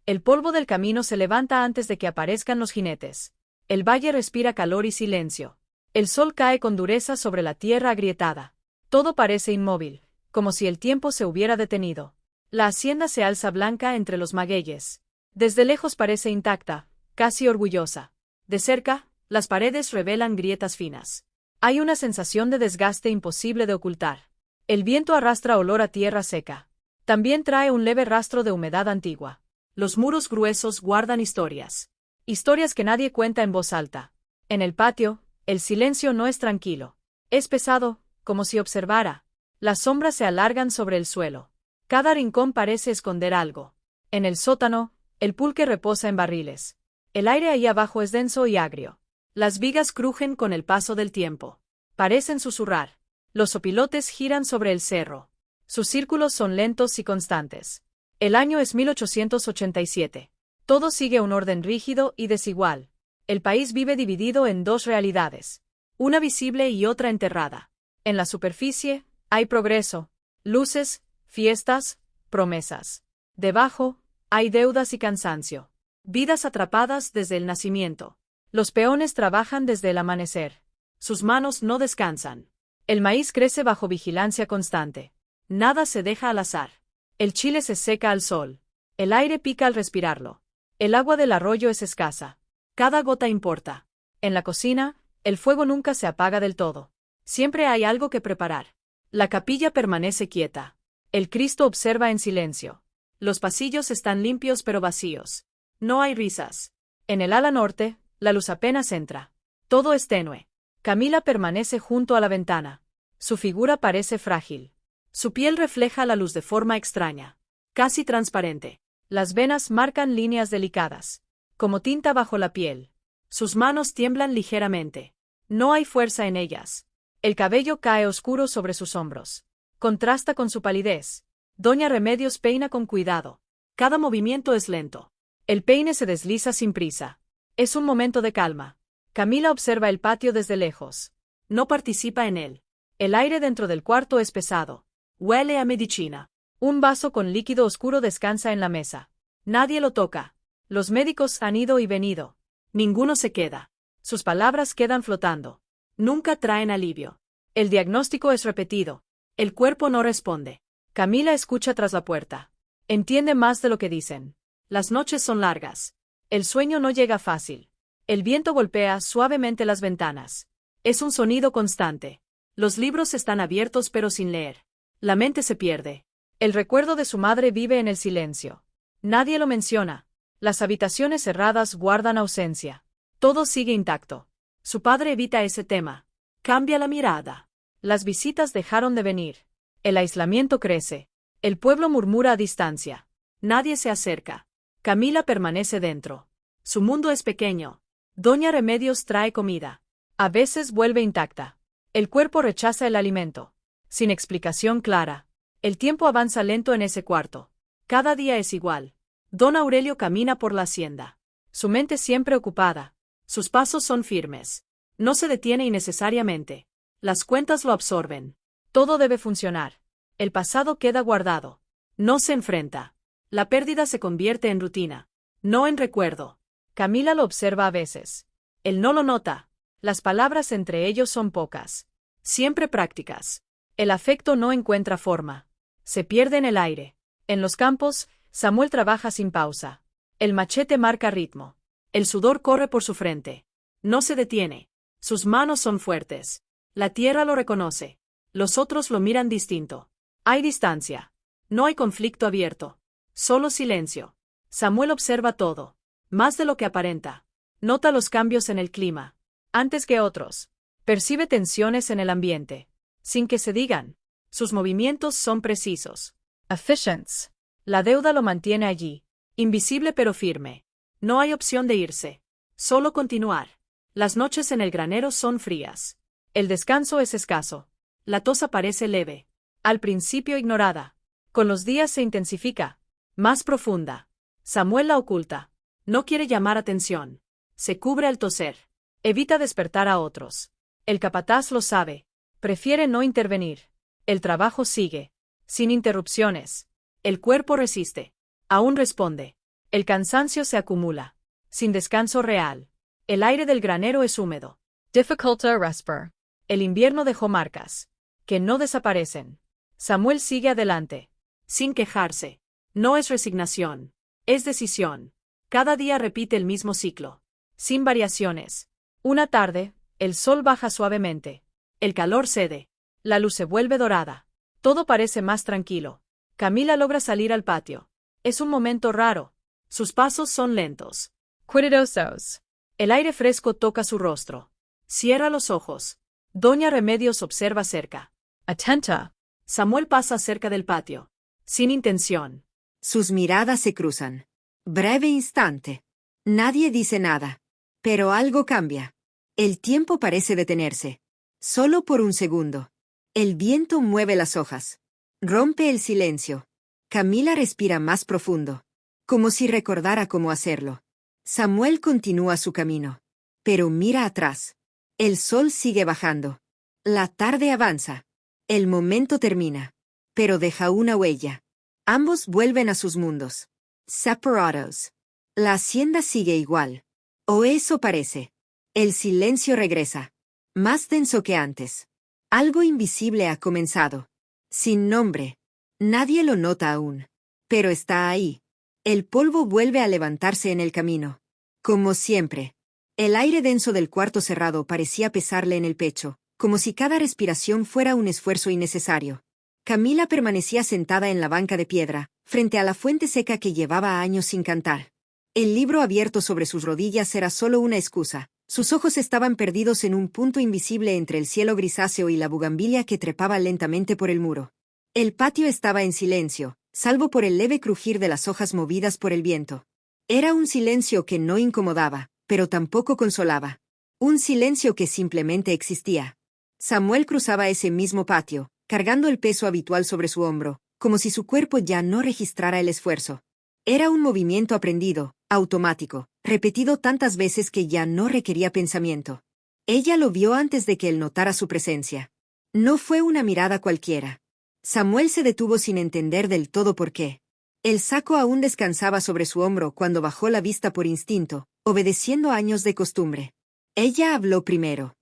El polvo del camino se levanta antes de que aparezcan los jinetes. El valle respira calor y silencio. El sol cae con dureza sobre la tierra agrietada. Todo parece inmóvil, como si el tiempo se hubiera detenido. La hacienda se alza blanca entre los magueyes. Desde lejos parece intacta, casi orgullosa. De cerca, las paredes revelan grietas finas. Hay una sensación de desgaste imposible de ocultar. El viento arrastra olor a tierra seca. También trae un leve rastro de humedad antigua. Los muros gruesos guardan historias. Historias que nadie cuenta en voz alta. En el patio, el silencio no es tranquilo. Es pesado, como si observara. Las sombras se alargan sobre el suelo. Cada rincón parece esconder algo. En el sótano, el pulque reposa en barriles. El aire ahí abajo es denso y agrio. Las vigas crujen con el paso del tiempo. Parecen susurrar. Los opilotes giran sobre el cerro. Sus círculos son lentos y constantes. El año es 1887. Todo sigue un orden rígido y desigual. El país vive dividido en dos realidades. Una visible y otra enterrada. En la superficie, hay progreso, luces, fiestas, promesas. Debajo, hay deudas y cansancio. Vidas atrapadas desde el nacimiento. Los peones trabajan desde el amanecer. Sus manos no descansan. El maíz crece bajo vigilancia constante. Nada se deja al azar. El chile se seca al sol. El aire pica al respirarlo. El agua del arroyo es escasa. Cada gota importa. En la cocina, el fuego nunca se apaga del todo. Siempre hay algo que preparar. La capilla permanece quieta. El Cristo observa en silencio. Los pasillos están limpios pero vacíos. No hay risas. En el ala norte, la luz apenas entra. Todo es tenue. Camila permanece junto a la ventana. Su figura parece frágil. Su piel refleja la luz de forma extraña. Casi transparente. Las venas marcan líneas delicadas. Como tinta bajo la piel. Sus manos tiemblan ligeramente. No hay fuerza en ellas. El cabello cae oscuro sobre sus hombros. Contrasta con su palidez. Doña Remedios peina con cuidado. Cada movimiento es lento. El peine se desliza sin prisa. Es un momento de calma. Camila observa el patio desde lejos. No participa en él. El aire dentro del cuarto es pesado. Huele a medicina. Un vaso con líquido oscuro descansa en la mesa. Nadie lo toca. Los médicos han ido y venido. Ninguno se queda. Sus palabras quedan flotando. Nunca traen alivio. El diagnóstico es repetido. El cuerpo no responde. Camila escucha tras la puerta. Entiende más de lo que dicen. Las noches son largas. El sueño no llega fácil. El viento golpea suavemente las ventanas. Es un sonido constante. Los libros están abiertos pero sin leer. La mente se pierde. El recuerdo de su madre vive en el silencio. Nadie lo menciona. Las habitaciones cerradas guardan ausencia. Todo sigue intacto. Su padre evita ese tema. Cambia la mirada. Las visitas dejaron de venir. El aislamiento crece. El pueblo murmura a distancia. Nadie se acerca. Camila permanece dentro. Su mundo es pequeño. Doña Remedios trae comida. A veces vuelve intacta. El cuerpo rechaza el alimento. Sin explicación clara. El tiempo avanza lento en ese cuarto. Cada día es igual. Don Aurelio camina por la hacienda. Su mente siempre ocupada. Sus pasos son firmes. No se detiene innecesariamente. Las cuentas lo absorben. Todo debe funcionar. El pasado queda guardado. No se enfrenta. La pérdida se convierte en rutina. No en recuerdo. Camila lo observa a veces. Él no lo nota. Las palabras entre ellos son pocas. Siempre prácticas. El afecto no encuentra forma. Se pierde en el aire. En los campos, Samuel trabaja sin pausa. El machete marca ritmo. El sudor corre por su frente. No se detiene. Sus manos son fuertes. La tierra lo reconoce. Los otros lo miran distinto. Hay distancia. No hay conflicto abierto. Solo silencio. Samuel observa todo. Más de lo que aparenta. Nota los cambios en el clima. Antes que otros. Percibe tensiones en el ambiente. Sin que se digan. Sus movimientos son precisos. Efficients. La deuda lo mantiene allí. Invisible pero firme. No hay opción de irse. Solo continuar. Las noches en el granero son frías. El descanso es escaso. La tos parece leve. Al principio ignorada. Con los días se intensifica. Más profunda. Samuel la oculta. No quiere llamar atención. Se cubre al toser. Evita despertar a otros. El capataz lo sabe. Prefiere no intervenir. El trabajo sigue. Sin interrupciones. El cuerpo resiste. Aún responde. El cansancio se acumula. Sin descanso real. El aire del granero es húmedo. Difficult to respirar. El invierno dejó marcas. Que no desaparecen. Samuel sigue adelante. Sin quejarse. No es resignación. Es decisión. Cada día repite el mismo ciclo. Sin variaciones. Una tarde, el sol baja suavemente. El calor cede. La luz se vuelve dorada. Todo parece más tranquilo. Camila logra salir al patio. Es un momento raro. Sus pasos son lentos. Cuidadosos. El aire fresco toca su rostro. Cierra los ojos. Doña Remedios observa cerca. Atenta. Samuel pasa cerca del patio. Sin intención. Sus miradas se cruzan. Breve instante. Nadie dice nada. Pero algo cambia. El tiempo parece detenerse. Solo por un segundo. El viento mueve las hojas. Rompe el silencio. Camila respira más profundo. Como si recordara cómo hacerlo. Samuel continúa su camino. Pero mira atrás. El sol sigue bajando. La tarde avanza. El momento termina. Pero deja una huella. Ambos vuelven a sus mundos. Separados. La hacienda sigue igual. O eso parece. El silencio regresa. Más denso que antes. Algo invisible ha comenzado. Sin nombre. Nadie lo nota aún. Pero está ahí. El polvo vuelve a levantarse en el camino. Como siempre. El aire denso del cuarto cerrado parecía pesarle en el pecho, como si cada respiración fuera un esfuerzo innecesario. Camila permanecía sentada en la banca de piedra, frente a la fuente seca que llevaba años sin cantar. El libro abierto sobre sus rodillas era solo una excusa. Sus ojos estaban perdidos en un punto invisible entre el cielo grisáceo y la bugambilia que trepaba lentamente por el muro. El patio estaba en silencio, salvo por el leve crujir de las hojas movidas por el viento. Era un silencio que no incomodaba, pero tampoco consolaba. Un silencio que simplemente existía. Samuel cruzaba ese mismo patio, cargando el peso habitual sobre su hombro, como si su cuerpo ya no registrara el esfuerzo. Era un movimiento aprendido, automático, repetido tantas veces que ya no requería pensamiento. Ella lo vio antes de que él notara su presencia. No fue una mirada cualquiera. Samuel se detuvo sin entender del todo por qué. El saco aún descansaba sobre su hombro cuando bajó la vista por instinto, obedeciendo a años de costumbre. Ella habló primero.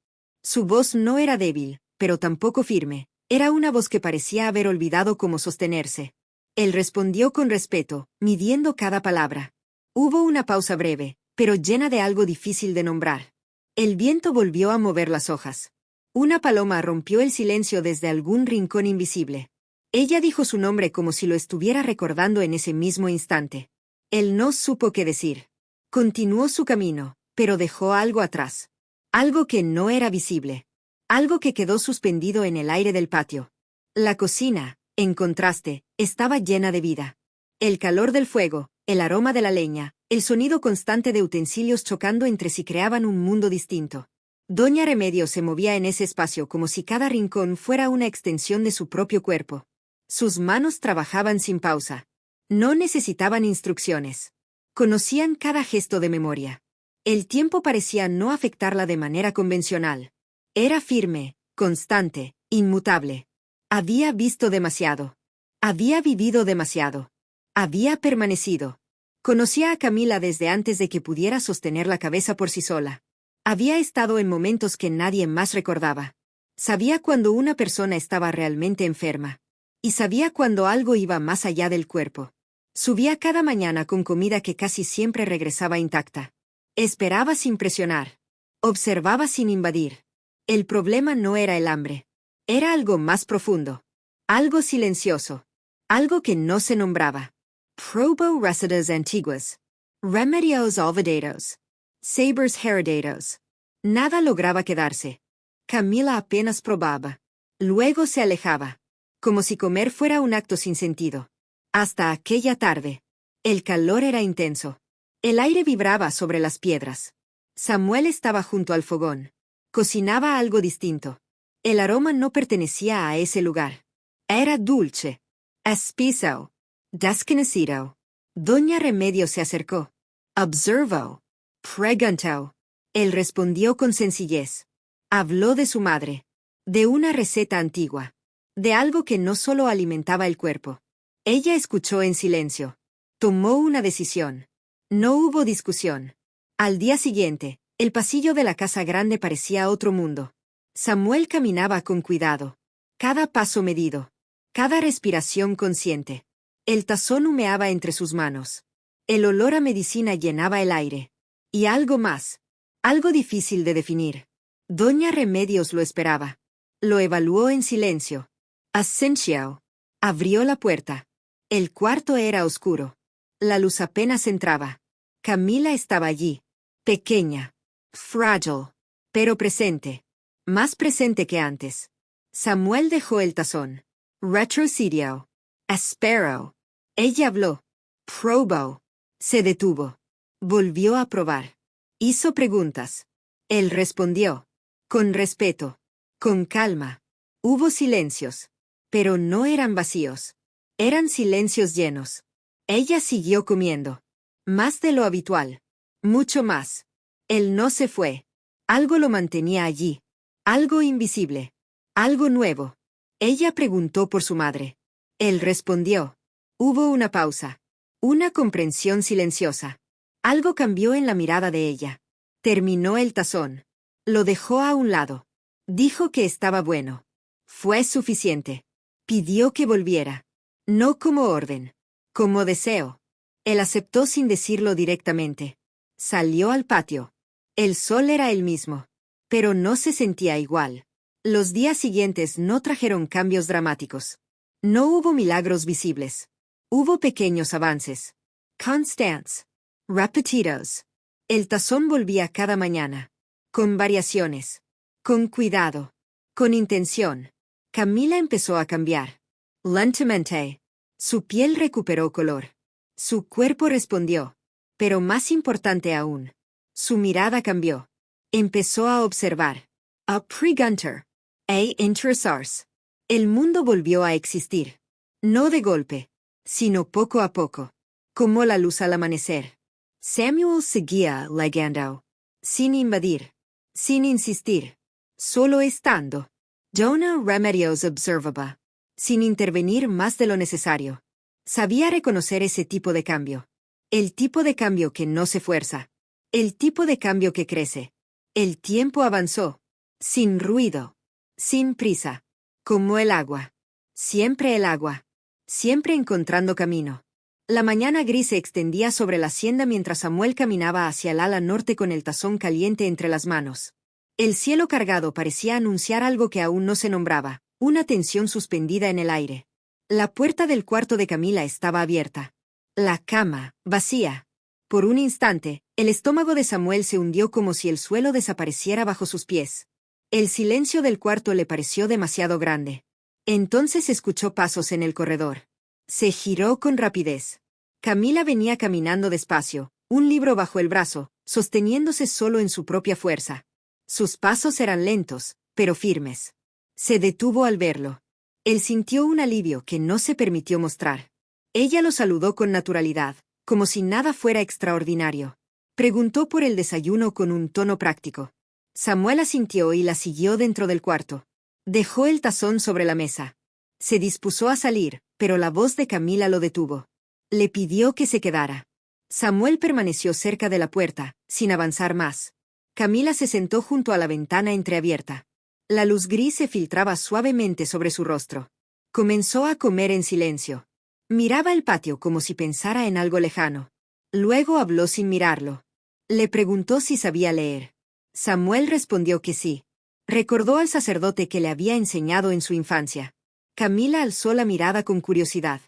Su voz no era débil, pero tampoco firme. Era una voz que parecía haber olvidado cómo sostenerse. Él respondió con respeto, midiendo cada palabra. Hubo una pausa breve, pero llena de algo difícil de nombrar. El viento volvió a mover las hojas. Una paloma rompió el silencio desde algún rincón invisible. Ella dijo su nombre como si lo estuviera recordando en ese mismo instante. Él no supo qué decir. Continuó su camino, pero dejó algo atrás. Algo que no era visible. Algo que quedó suspendido en el aire del patio. La cocina, en contraste, estaba llena de vida. El calor del fuego, el aroma de la leña, el sonido constante de utensilios chocando entre sí creaban un mundo distinto. Doña Remedios se movía en ese espacio como si cada rincón fuera una extensión de su propio cuerpo. Sus manos trabajaban sin pausa. No necesitaban instrucciones. Conocían cada gesto de memoria. El tiempo parecía no afectarla de manera convencional. Era firme, constante, inmutable. Había visto demasiado. Había vivido demasiado. Había permanecido. Conocía a Camila desde antes de que pudiera sostener la cabeza por sí sola. Había estado en momentos que nadie más recordaba. Sabía cuando una persona estaba realmente enferma. Y sabía cuando algo iba más allá del cuerpo. Subía cada mañana con comida que casi siempre regresaba intacta. Esperaba sin presionar. Observaba sin invadir. El problema no era el hambre. Era algo más profundo. Algo silencioso. Algo que no se nombraba. Probo recetas antiguas. Remedios olvidados. Sabers heredados. Nada lograba quedarse. Camila apenas probaba. Luego se alejaba. Como si comer fuera un acto sin sentido. Hasta aquella tarde. El calor era intenso. El aire vibraba sobre las piedras. Samuel estaba junto al fogón. Cocinaba algo distinto. El aroma no pertenecía a ese lugar. Era dulce. Espeso. Desconocido. Doña Remedios se acercó. Observó. Preguntó. Él respondió con sencillez. Habló de su madre. De una receta antigua. De algo que no solo alimentaba el cuerpo. Ella escuchó en silencio. Tomó una decisión. No hubo discusión. Al día siguiente, el pasillo de la casa grande parecía otro mundo. Samuel caminaba con cuidado. Cada paso medido. Cada respiración consciente. El tazón humeaba entre sus manos. El olor a medicina llenaba el aire. Y algo más. Algo difícil de definir. Doña Remedios lo esperaba. Lo evaluó en silencio. Asensio. Abrió la puerta. El cuarto era oscuro. La luz apenas entraba. Camila estaba allí. Pequeña. Frágil. Pero presente. Más presente que antes. Samuel dejó el tazón. Retrocedió. Esperó. Ella habló. Probó. Se detuvo. Volvió a probar. Hizo preguntas. Él respondió. Con respeto. Con calma. Hubo silencios. Pero no eran vacíos. Eran silencios llenos. Ella siguió comiendo. Más de lo habitual. Mucho más. Él no se fue. Algo lo mantenía allí. Algo invisible. Algo nuevo. Ella preguntó por su madre. Él respondió. Hubo una pausa. Una comprensión silenciosa. Algo cambió en la mirada de ella. Terminó el tazón. Lo dejó a un lado. Dijo que estaba bueno. Fue suficiente. Pidió que volviera. No como orden. Como deseo. Él aceptó sin decirlo directamente. Salió al patio. El sol era el mismo. Pero no se sentía igual. Los días siguientes no trajeron cambios dramáticos. No hubo milagros visibles. Hubo pequeños avances. Constants. Repetidos. El tazón volvía cada mañana. Con variaciones. Con cuidado. Con intención. Camila empezó a cambiar. Lentamente. Su piel recuperó color. Su cuerpo respondió. Pero más importante aún. Su mirada cambió. Empezó a observar. A preguntar. A interesarse. El mundo volvió a existir. No de golpe, sino poco a poco. Como la luz al amanecer. Samuel seguía llegando. Sin invadir. Sin insistir. Solo estando. Donna Remedios observaba. Sin intervenir más de lo necesario. Sabía reconocer ese tipo de cambio. El tipo de cambio que no se fuerza. El tipo de cambio que crece. El tiempo avanzó. Sin ruido. Sin prisa. Como el agua. Siempre el agua. Siempre encontrando camino. La mañana gris se extendía sobre la hacienda mientras Samuel caminaba hacia el ala norte con el tazón caliente entre las manos. El cielo cargado parecía anunciar algo que aún no se nombraba, una tensión suspendida en el aire. La puerta del cuarto de Camila estaba abierta. La cama, vacía. Por un instante, el estómago de Samuel se hundió como si el suelo desapareciera bajo sus pies. El silencio del cuarto le pareció demasiado grande. Entonces escuchó pasos en el corredor. Se giró con rapidez. Camila venía caminando despacio, un libro bajo el brazo, sosteniéndose solo en su propia fuerza. Sus pasos eran lentos, pero firmes. Se detuvo al verlo. Él sintió un alivio que no se permitió mostrar. Ella lo saludó con naturalidad, como si nada fuera extraordinario. Preguntó por el desayuno con un tono práctico. Samuel asintió y la siguió dentro del cuarto. Dejó el tazón sobre la mesa. Se dispuso a salir, pero la voz de Camila lo detuvo. Le pidió que se quedara. Samuel permaneció cerca de la puerta, sin avanzar más. Camila se sentó junto a la ventana entreabierta. La luz gris se filtraba suavemente sobre su rostro. Comenzó a comer en silencio. Miraba el patio como si pensara en algo lejano. Luego habló sin mirarlo. Le preguntó si sabía leer. Samuel respondió que sí. Recordó al sacerdote que le había enseñado en su infancia. Camila alzó la mirada con curiosidad.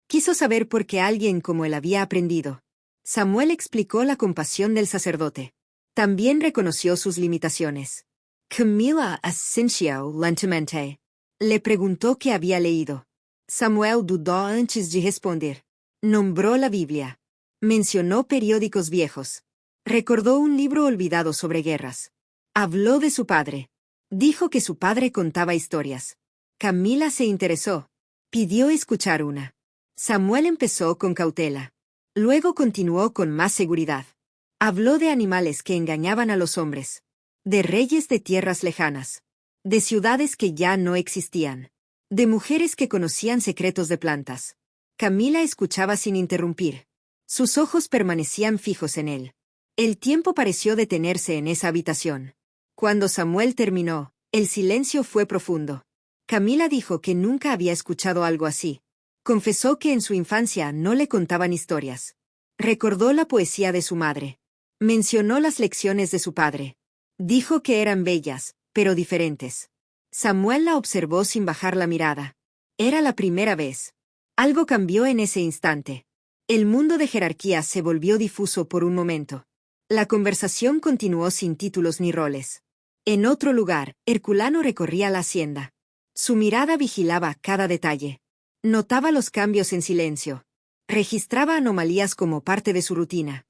Quiso saber por qué alguien como él había aprendido. Samuel explicó la compasión del sacerdote. También reconoció sus limitaciones. Camila asintió lentamente. Le preguntó qué había leído. Samuel dudó antes de responder. Nombró la Biblia. Mencionó periódicos viejos. Recordó un libro olvidado sobre guerras. Habló de su padre. Dijo que su padre contaba historias. Camila se interesó. Pidió escuchar una. Samuel empezó con cautela. Luego continuó con más seguridad. Habló de animales que engañaban a los hombres. De reyes de tierras lejanas. De ciudades que ya no existían. De mujeres que conocían secretos de plantas. Camila escuchaba sin interrumpir. Sus ojos permanecían fijos en él. El tiempo pareció detenerse en esa habitación. Cuando Samuel terminó, el silencio fue profundo. Camila dijo que nunca había escuchado algo así. Confesó que en su infancia no le contaban historias. Recordó la poesía de su madre. Mencionó las lecciones de su padre. Dijo que eran bellas, pero diferentes. Samuel la observó sin bajar la mirada. Era la primera vez. Algo cambió en ese instante. El mundo de jerarquías se volvió difuso por un momento. La conversación continuó sin títulos ni roles. En otro lugar, Herculano recorría la hacienda. Su mirada vigilaba cada detalle. Notaba los cambios en silencio. Registraba anomalías como parte de su rutina.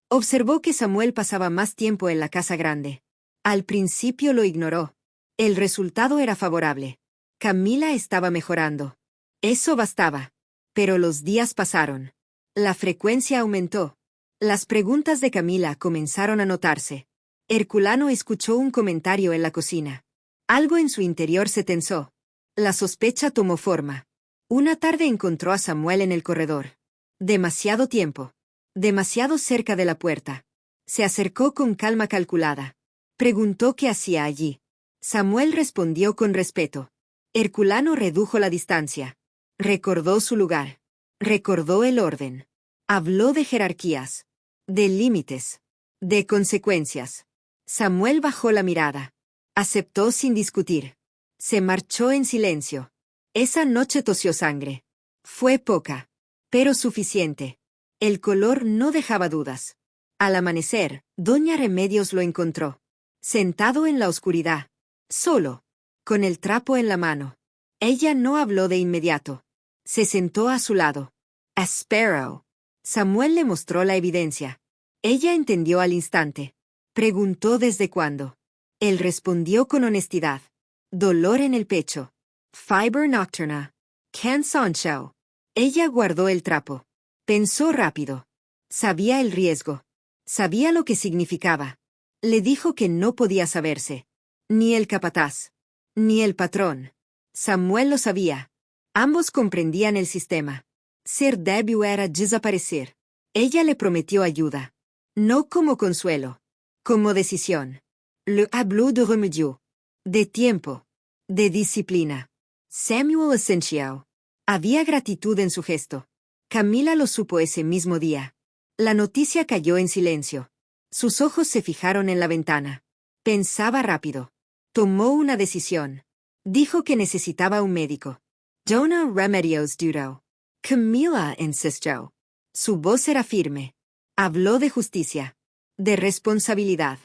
Observó que Samuel pasaba más tiempo en la casa grande. Al principio lo ignoró. El resultado era favorable. Camila estaba mejorando. Eso bastaba. Pero los días pasaron. La frecuencia aumentó. Las preguntas de Camila comenzaron a notarse. Herculano escuchó un comentario en la cocina. Algo en su interior se tensó. La sospecha tomó forma. Una tarde encontró a Samuel en el corredor. Demasiado tiempo. Demasiado cerca de la puerta. Se acercó con calma calculada. Preguntó qué hacía allí. Samuel respondió con respeto. Herculano redujo la distancia. Recordó su lugar. Recordó el orden. Habló de jerarquías. De límites. De consecuencias. Samuel bajó la mirada. Aceptó sin discutir. Se marchó en silencio. Esa noche tosió sangre. Fue poca, pero suficiente. El color no dejaba dudas. Al amanecer, Doña Remedios lo encontró. Sentado en la oscuridad. Solo. Con el trapo en la mano. Ella no habló de inmediato. Se sentó a su lado. Sparrow. Samuel le mostró la evidencia. Ella entendió al instante. Preguntó desde cuándo. Él respondió con honestidad. Dolor en el pecho. Fiber nocturna. Cansancio. Ella guardó el trapo. Pensó rápido. Sabía el riesgo. Sabía lo que significaba. Le dijo que no podía saberse. Ni el capataz. Ni el patrón. Samuel lo sabía. Ambos comprendían el sistema. Ser débil era desaparecer. Ella le prometió ayuda. No como consuelo. Como decisión. Le habló de remedio. De tiempo. De disciplina. Samuel Asensio. Había gratitud en su gesto. Camila lo supo ese mismo día. La noticia cayó en silencio. Sus ojos se fijaron en la ventana. Pensaba rápido. Tomó una decisión. Dijo que necesitaba un médico. Dona Remedios dudó. Camila insistió. Su voz era firme. Habló de justicia. De responsabilidad.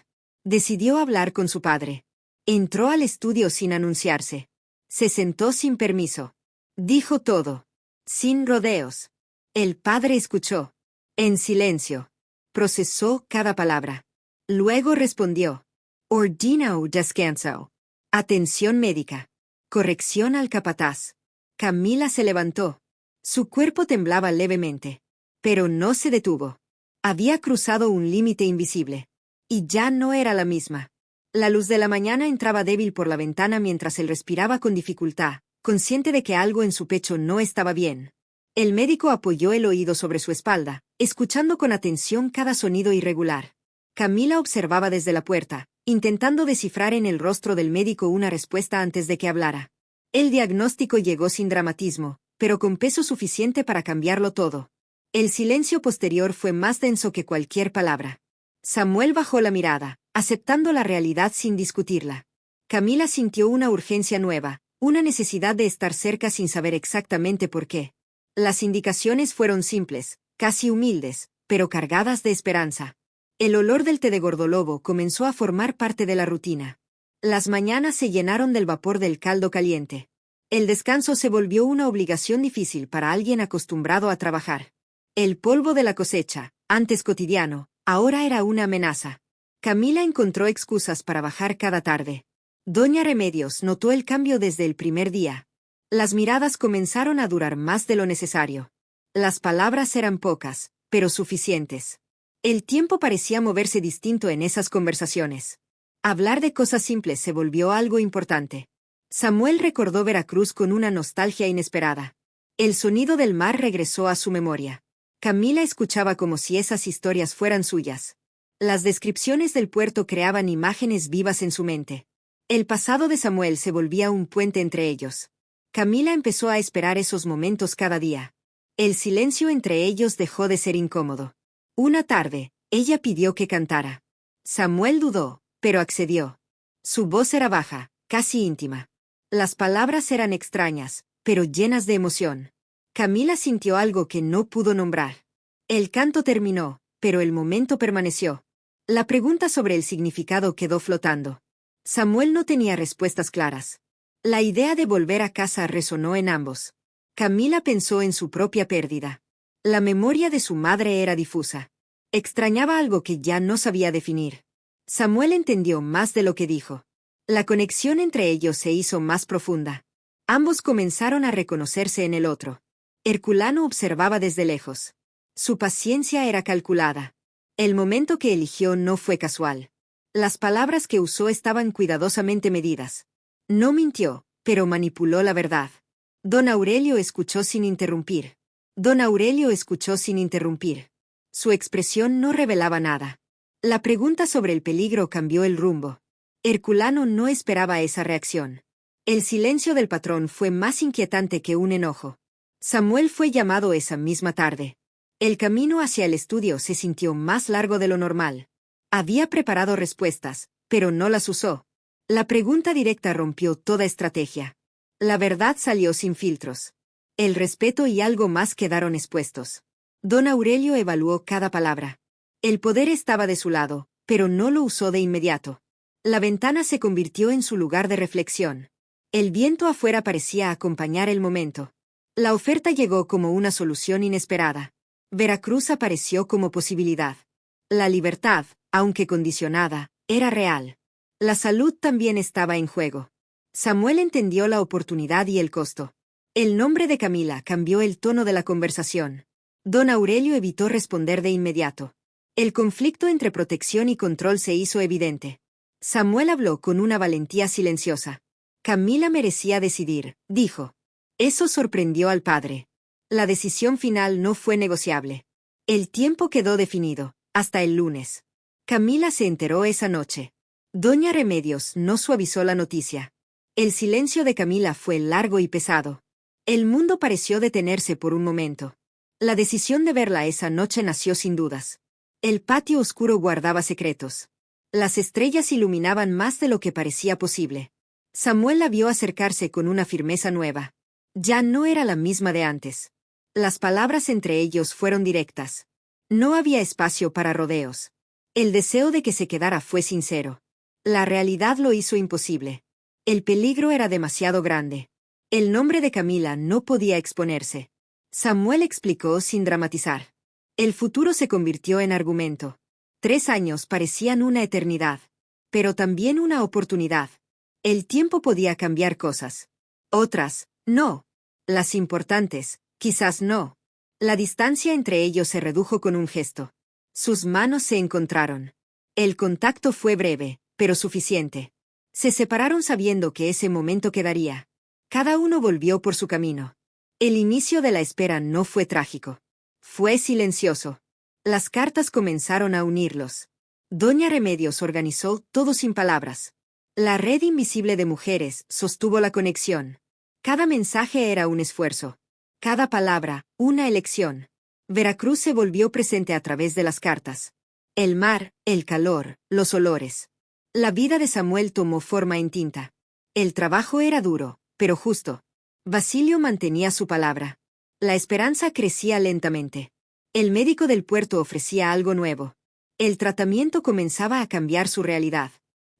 Decidió hablar con su padre. Entró al estudio sin anunciarse. Se sentó sin permiso. Dijo todo. Sin rodeos. El padre escuchó. En silencio. Procesó cada palabra. Luego respondió. Ordino descanso. Atención médica. Corrección al capataz. Camila se levantó. Su cuerpo temblaba levemente. Pero no se detuvo. Había cruzado un límite invisible. Y ya no era la misma. La luz de la mañana entraba débil por la ventana mientras él respiraba con dificultad, consciente de que algo en su pecho no estaba bien. El médico apoyó el oído sobre su espalda, escuchando con atención cada sonido irregular. Camila observaba desde la puerta, intentando descifrar en el rostro del médico una respuesta antes de que hablara. El diagnóstico llegó sin dramatismo, pero con peso suficiente para cambiarlo todo. El silencio posterior fue más denso que cualquier palabra. Samuel bajó la mirada, aceptando la realidad sin discutirla. Camila sintió una urgencia nueva, una necesidad de estar cerca sin saber exactamente por qué. Las indicaciones fueron simples, casi humildes, pero cargadas de esperanza. El olor del té de gordolobo comenzó a formar parte de la rutina. Las mañanas se llenaron del vapor del caldo caliente. El descanso se volvió una obligación difícil para alguien acostumbrado a trabajar. El polvo de la cosecha, antes cotidiano, ahora era una amenaza. Camila encontró excusas para bajar cada tarde. Doña Remedios notó el cambio desde el primer día. Las miradas comenzaron a durar más de lo necesario. Las palabras eran pocas, pero suficientes. El tiempo parecía moverse distinto en esas conversaciones. Hablar de cosas simples se volvió algo importante. Samuel recordó Veracruz con una nostalgia inesperada. El sonido del mar regresó a su memoria. Camila escuchaba como si esas historias fueran suyas. Las descripciones del puerto creaban imágenes vivas en su mente. El pasado de Samuel se volvía un puente entre ellos. Camila empezó a esperar esos momentos cada día. El silencio entre ellos dejó de ser incómodo. Una tarde, ella pidió que cantara. Samuel dudó, pero accedió. Su voz era baja, casi íntima. Las palabras eran extrañas, pero llenas de emoción. Camila sintió algo que no pudo nombrar. El canto terminó, pero el momento permaneció. La pregunta sobre el significado quedó flotando. Samuel no tenía respuestas claras. La idea de volver a casa resonó en ambos. Camila pensó en su propia pérdida. La memoria de su madre era difusa. Extrañaba algo que ya no sabía definir. Samuel entendió más de lo que dijo. La conexión entre ellos se hizo más profunda. Ambos comenzaron a reconocerse en el otro. Herculano observaba desde lejos. Su paciencia era calculada. El momento que eligió no fue casual. Las palabras que usó estaban cuidadosamente medidas. No mintió, pero manipuló la verdad. Don Aurelio escuchó sin interrumpir. Don Aurelio escuchó sin interrumpir. Su expresión no revelaba nada. La pregunta sobre el peligro cambió el rumbo. Herculano no esperaba esa reacción. El silencio del patrón fue más inquietante que un enojo. Samuel fue llamado esa misma tarde. El camino hacia el estudio se sintió más largo de lo normal. Había preparado respuestas, pero no las usó. La pregunta directa rompió toda estrategia. La verdad salió sin filtros. El respeto y algo más quedaron expuestos. Don Aurelio evaluó cada palabra. El poder estaba de su lado, pero no lo usó de inmediato. La ventana se convirtió en su lugar de reflexión. El viento afuera parecía acompañar el momento. La oferta llegó como una solución inesperada. Veracruz apareció como posibilidad. La libertad, aunque condicionada, era real. La salud también estaba en juego. Samuel entendió la oportunidad y el costo. El nombre de Camila cambió el tono de la conversación. Don Aurelio evitó responder de inmediato. El conflicto entre protección y control se hizo evidente. Samuel habló con una valentía silenciosa. Camila merecía decidir, dijo. Eso sorprendió al padre. La decisión final no fue negociable. El tiempo quedó definido, hasta el lunes. Camila se enteró esa noche. Doña Remedios no suavizó la noticia. El silencio de Camila fue largo y pesado. El mundo pareció detenerse por un momento. La decisión de verla esa noche nació sin dudas. El patio oscuro guardaba secretos. Las estrellas iluminaban más de lo que parecía posible. Samuel la vio acercarse con una firmeza nueva. Ya no era la misma de antes. Las palabras entre ellos fueron directas. No había espacio para rodeos. El deseo de que se quedara fue sincero. La realidad lo hizo imposible. El peligro era demasiado grande. El nombre de Camila no podía exponerse. Samuel explicó sin dramatizar. El futuro se convirtió en argumento. 3 años parecían una eternidad. Pero también una oportunidad. El tiempo podía cambiar cosas. Otras, no. Las importantes, quizás no. La distancia entre ellos se redujo con un gesto. Sus manos se encontraron. El contacto fue breve, pero suficiente. Se separaron sabiendo que ese momento quedaría. Cada uno volvió por su camino. El inicio de la espera no fue trágico. Fue silencioso. Las cartas comenzaron a unirlos. Doña Remedios organizó todo sin palabras. La red invisible de mujeres sostuvo la conexión. Cada mensaje era un esfuerzo. Cada palabra, una elección. Veracruz se volvió presente a través de las cartas. El mar, el calor, los olores. La vida de Samuel tomó forma en tinta. El trabajo era duro, pero justo. Basilio mantenía su palabra. La esperanza crecía lentamente. El médico del puerto ofrecía algo nuevo. El tratamiento comenzaba a cambiar su realidad.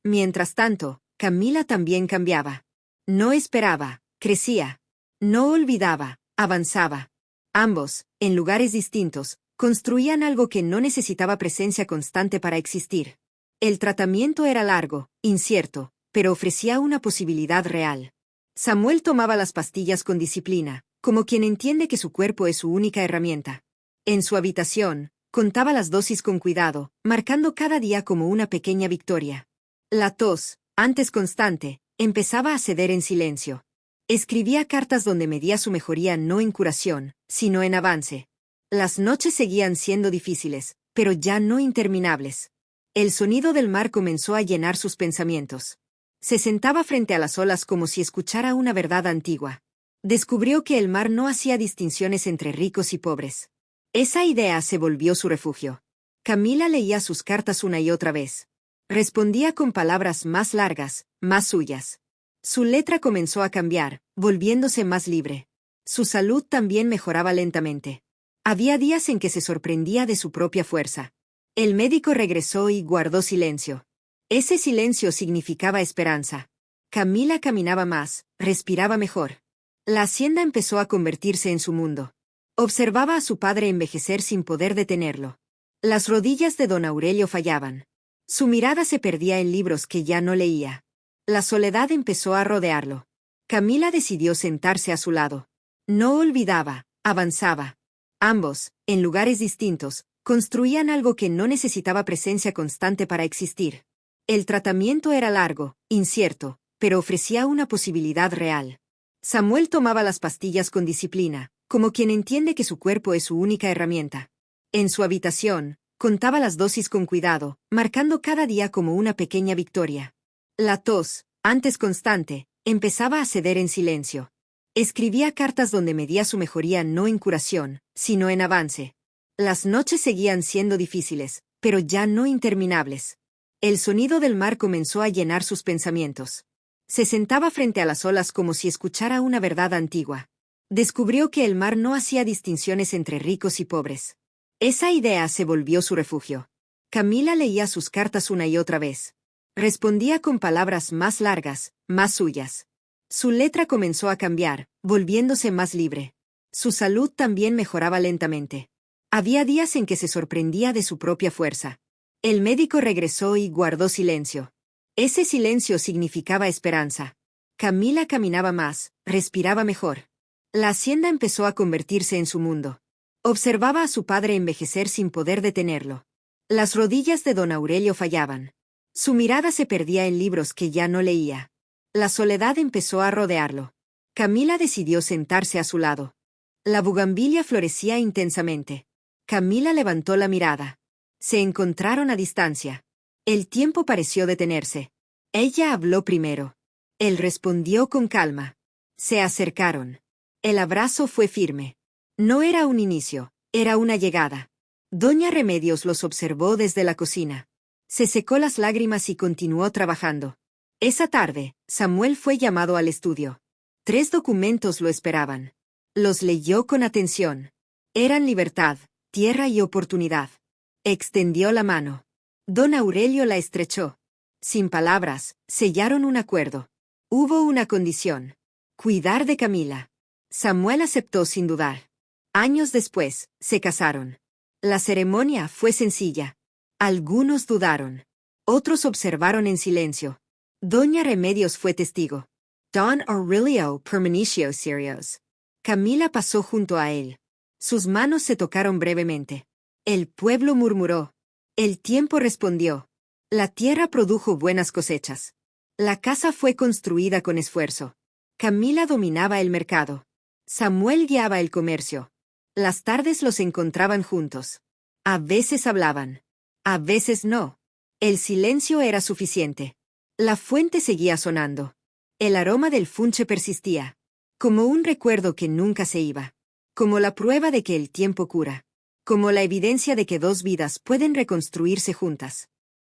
Mientras tanto, Camila también cambiaba. No esperaba, crecía. No olvidaba, avanzaba. Ambos, en lugares distintos, construían algo que no necesitaba presencia constante para existir. El tratamiento era largo, incierto, pero ofrecía una posibilidad real. Samuel tomaba las pastillas con disciplina, como quien entiende que su cuerpo es su única herramienta. En su habitación, contaba las dosis con cuidado, marcando cada día como una pequeña victoria. La tos, antes constante, empezaba a ceder en silencio. Escribía cartas donde medía su mejoría no en curación, sino en avance. Las noches seguían siendo difíciles, pero ya no interminables. El sonido del mar comenzó a llenar sus pensamientos. Se sentaba frente a las olas como si escuchara una verdad antigua. Descubrió que el mar no hacía distinciones entre ricos y pobres. Esa idea se volvió su refugio. Camila leía sus cartas una y otra vez. Respondía con palabras más largas, más suyas. Su letra comenzó a cambiar, volviéndose más libre. Su salud también mejoraba lentamente. Había días en que se sorprendía de su propia fuerza. El médico regresó y guardó silencio. Ese silencio significaba esperanza. Camila caminaba más, respiraba mejor. La hacienda empezó a convertirse en su mundo. Observaba a su padre envejecer sin poder detenerlo. Las rodillas de don Aurelio fallaban. Su mirada se perdía en libros que ya no leía. La soledad empezó a rodearlo. Camila decidió sentarse a su lado. No olvidaba, avanzaba. Ambos, en lugares distintos, construían algo que no necesitaba presencia constante para existir. El tratamiento era largo, incierto, pero ofrecía una posibilidad real. Samuel tomaba las pastillas con disciplina, como quien entiende que su cuerpo es su única herramienta. En su habitación, contaba las dosis con cuidado, marcando cada día como una pequeña victoria. La tos, antes constante, empezaba a ceder en silencio. Escribía cartas donde medía su mejoría no en curación, sino en avance. Las noches seguían siendo difíciles, pero ya no interminables. El sonido del mar comenzó a llenar sus pensamientos. Se sentaba frente a las olas como si escuchara una verdad antigua. Descubrió que el mar no hacía distinciones entre ricos y pobres. Esa idea se volvió su refugio. Camila leía sus cartas una y otra vez. Respondía con palabras más largas, más suyas. Su letra comenzó a cambiar, volviéndose más libre. Su salud también mejoraba lentamente. Había días en que se sorprendía de su propia fuerza. El médico regresó y guardó silencio. Ese silencio significaba esperanza. Camila caminaba más, respiraba mejor. La hacienda empezó a convertirse en su mundo. Observaba a su padre envejecer sin poder detenerlo. Las rodillas de don Aurelio fallaban. Su mirada se perdía en libros que ya no leía. La soledad empezó a rodearlo. Camila decidió sentarse a su lado. La bugambilia florecía intensamente. Camila levantó la mirada. Se encontraron a distancia. El tiempo pareció detenerse. Ella habló primero. Él respondió con calma. Se acercaron. El abrazo fue firme. No era un inicio, era una llegada. Doña Remedios los observó desde la cocina. Se secó las lágrimas y continuó trabajando. Esa tarde, Samuel fue llamado al estudio. 3 documentos lo esperaban. Los leyó con atención. Eran libertad, tierra y oportunidad. Extendió la mano. Don Aurelio la estrechó. Sin palabras, sellaron un acuerdo. Hubo una condición. Cuidar de Camila. Samuel aceptó sin dudar. Años después, se casaron. La ceremonia fue sencilla. Algunos dudaron. Otros observaron en silencio. Doña Remedios fue testigo. Don Aurelio permaneció serios. Camila pasó junto a él. Sus manos se tocaron brevemente. El pueblo murmuró. El tiempo respondió. La tierra produjo buenas cosechas. La casa fue construida con esfuerzo. Camila dominaba el mercado. Samuel guiaba el comercio. Las tardes los encontraban juntos. A veces hablaban. A veces no. El silencio era suficiente. La fuente seguía sonando. El aroma del funche persistía. Como un recuerdo que nunca se iba. Como la prueba de que el tiempo cura. Como la evidencia de que 2 vidas pueden reconstruirse juntas.